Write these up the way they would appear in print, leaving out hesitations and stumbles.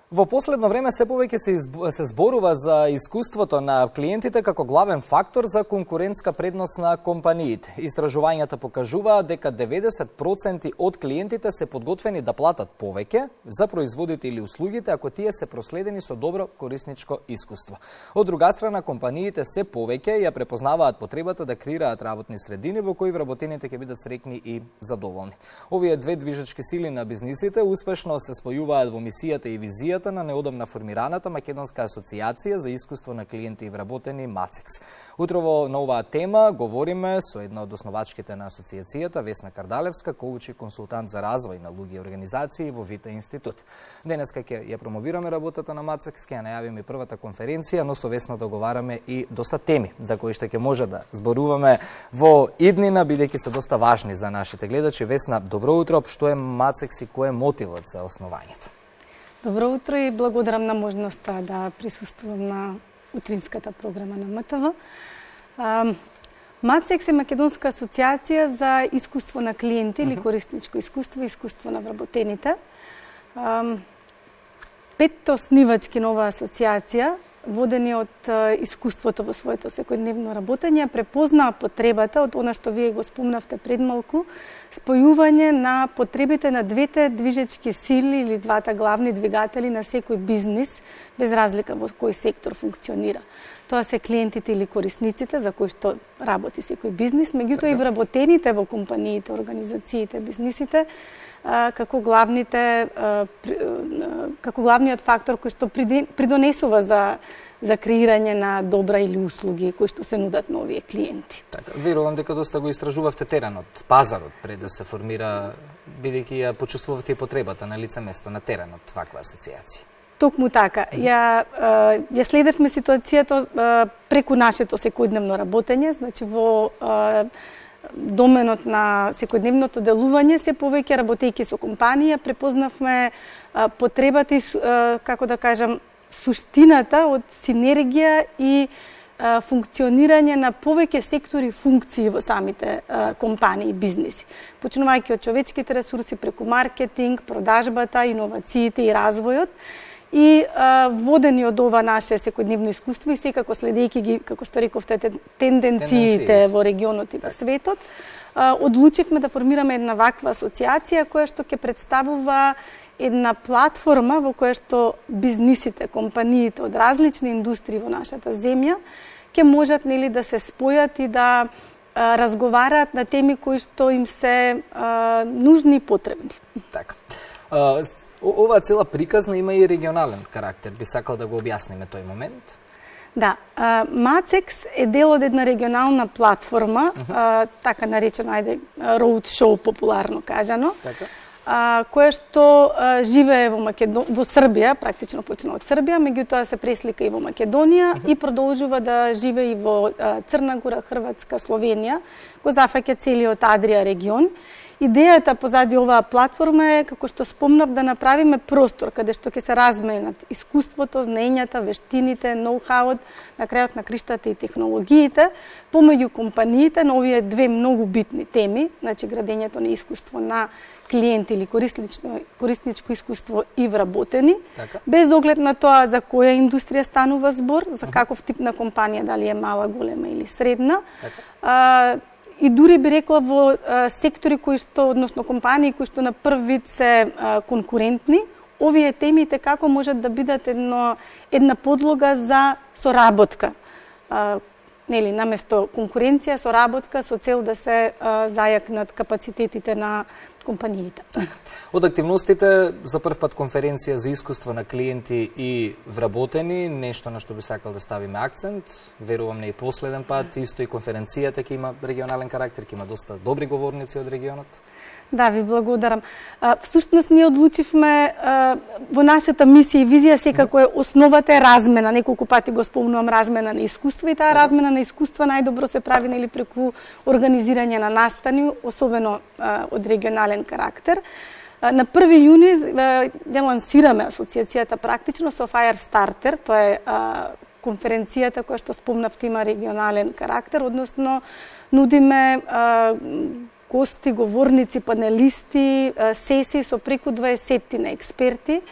Во последно време се повеќе се зборува за искуството на клиентите како главен фактор за конкурентска предност на компаниите. Истражувањата покажуваат дека 90% од клиентите се подготвени да платат повеќе за производите или услугите ако тие се проследени со добро корисничко искуство. Од друга страна, компаниите се повеќе ја препознаваат потребата да креираат работни средини во кои вработените ќе бидат среќни и задоволни. Овие две движечки сили на бизнисите успешно се спојуваат во мисијата и визијата на неодамна формираната Македонска асоциација за искуство на клиенти и вработени МАЦЕКС. Утрово на оваа тема говориме со една од основачките на асоциацијата, Весна Кардалевска, коуч и консултант за развој на луѓе и организации во Вита институт. Денеска ќе ја промовираме работата на МАЦЕКС, ќе ја најавиме првата конференција, но со Весна договараме и доста теми за кои што ќе може да зборуваме во иднина, бидејќи се доста важни за нашите гледачи. Весна, добро утро, што е МАЦЕКС и кој е мотивот за основањето? Добро утро и благодарам на можноста да присуствувам на утринската програма на МТВ. МАЦЕКС е Македонска асоциација за искуство на клиенти или корисничко искуство и искуство на вработените. Петте основачки на оваа асоциација, водени од искуството во своето секојдневно работење, препознаа потребата од она што вие го спомнавте пред малку, спојување на потребите на двете движечки сили или двата главни двигатели на секој бизнис, без разлика во кој сектор функционира. Тоа се клиентите или корисниците за кои што работи секој бизнис, меѓутоа и вработените во компаниите, организациите, бизнисите, како главниот фактор кој што придонесува за креирање на добра или услуги кои што се нудат на овие клиенти. Така, верувам дека доста го истражувавте теренот, пазарот пред да се формира, бидејќи ја почувствувавте и потребата на лице место на теренот ваква асоциација. Токму така. Ја следевме ситуацијата преку нашето секојдневно работење, значи во доменот на секојдневното делување, се повеќе работејќи со компанија, препознавме потребата и, како да кажам, суштината од синергија и функционирање на повеќе сектори и функции во самите компании и бизниси. Почнувајќи од човечките ресурси преку маркетинг, продажбата, иновациите и развојот, и водени од ова наше секојдневно искуство и секако следејќи ги, како што рековте, тенденциите во регионот и во светот, одлучивме да формираме една ваква асоциација која што ќе представува една платформа во која што бизнисите, компаниите од различни индустрии во нашата земја ќе можат да се спојат и да разговараат на теми кои што им се нужни и потребни. Така. Оваа цела приказна има и регионален карактер. Би сакал да го објасниме тој момент. Да, МАЦЕКС е дел од една регионална платформа, така наречена, роуд шоу популарно кажано, која што живее во Србија, практично почна од Србија, меѓутоа се преслика и во Македонија и продолжува да живее и во Црна Гора, Хрватска, Словенија, го зафаќа целиот Адрија регион. Идејата позади оваа платформа е, како што спомнав, да направиме простор каде што ќе се разменат искуството, знаењата, вештините, ноу-хауот, на крајот на криштата и технологиите, помеѓу компаниите на овие две многу битни теми, значи градењето на искуство на клиенти или корисничко искуство и вработени, без оглед на тоа за која индустрија станува збор, за каков тип на компанија, дали е мала, голема или средна. И дури би рекла во сектори кои што, односно компании кои што на прв вид се конкурентни, овие теми како можат да бидат една подлога за соработка. Наместо конкуренција, соработка со цел да се зајакнат капацитетите на компаниите. Од активностите за прв пат конференција за искуство на клиенти и вработени, нешто на што би сакал да ставиме акцент, верувам не и последен пат, исто и конференцијата ќе има регионален карактер, ќе има доста добри говорници од регионот. Да, ви благодарам. Всушност ние одлучивме во нашата мисија и визија секако е основата е размена, неколку пати го спомнувам размена на искуство и таа размена на искуства најдобро се прави преку организирање на настани, особено од регионален карактер. На 1 јуни ја лансираме асоциацијата практично со Firestarter, тоа е конференцијата која што спомнавте има регионален карактер, односно нудиме гости, говорници, панелисти, сесии со преку 20 експерти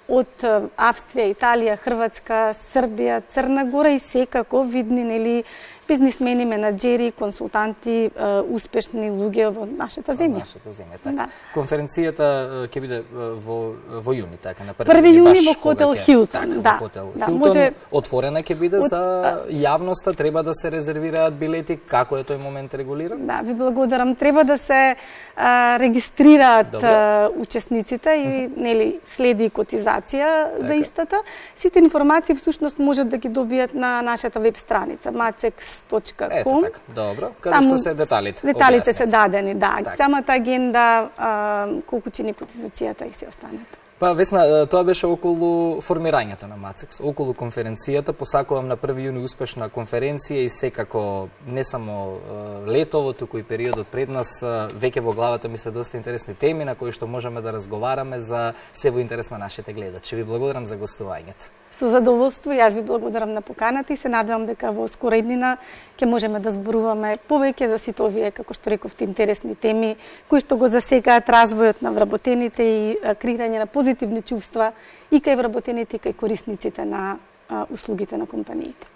од Австрија, Италија, Хрватска, Србија, Црна Гора и секако видни, нели, бизнисмени, менаџери, консултанти, успешни луѓе во нашата земја. Нашата земја, така. Да. Конференцијата ќе биде во јуни, така, на 1 јуни во хотел Хилтон, да. Хотел Да, Хилтон, може... отворена ќе биде за јавноста, треба да се резервираат билети, како е тој момент регулиран? Да, ви благодарам. Треба да се регистрираат учесниците и нели следи котизација за истата. Сите информации всушност можат да ги добијат на нашата веб страница macex.com. Ето така, добро. Каде што се деталите? Деталите се дадени, да. Так. Самата агенда, колку чини котизацијата и се останат. Па, Весна, тоа беше околу формирањето на МАЦЕКС, околу конференцијата. Посакувам на 1 јуни успешна конференција и секако не само летово, туку и периодот пред нас, веќе во главата ми се доста интересни теми на кои што можеме да разговараме за се во интерес на нашите гледачи. Ви благодарам за гостувањето. Со задоволство, јас ви благодарам на поканата и се надевам дека во скора иднина ќе можеме да зборуваме повеќе за сите овие, како што рековте, интересни теми кои што го засекаат развојот на вработените и креирање на позитивни чувства и кај вработените и кај корисниците на услугите на компаниите.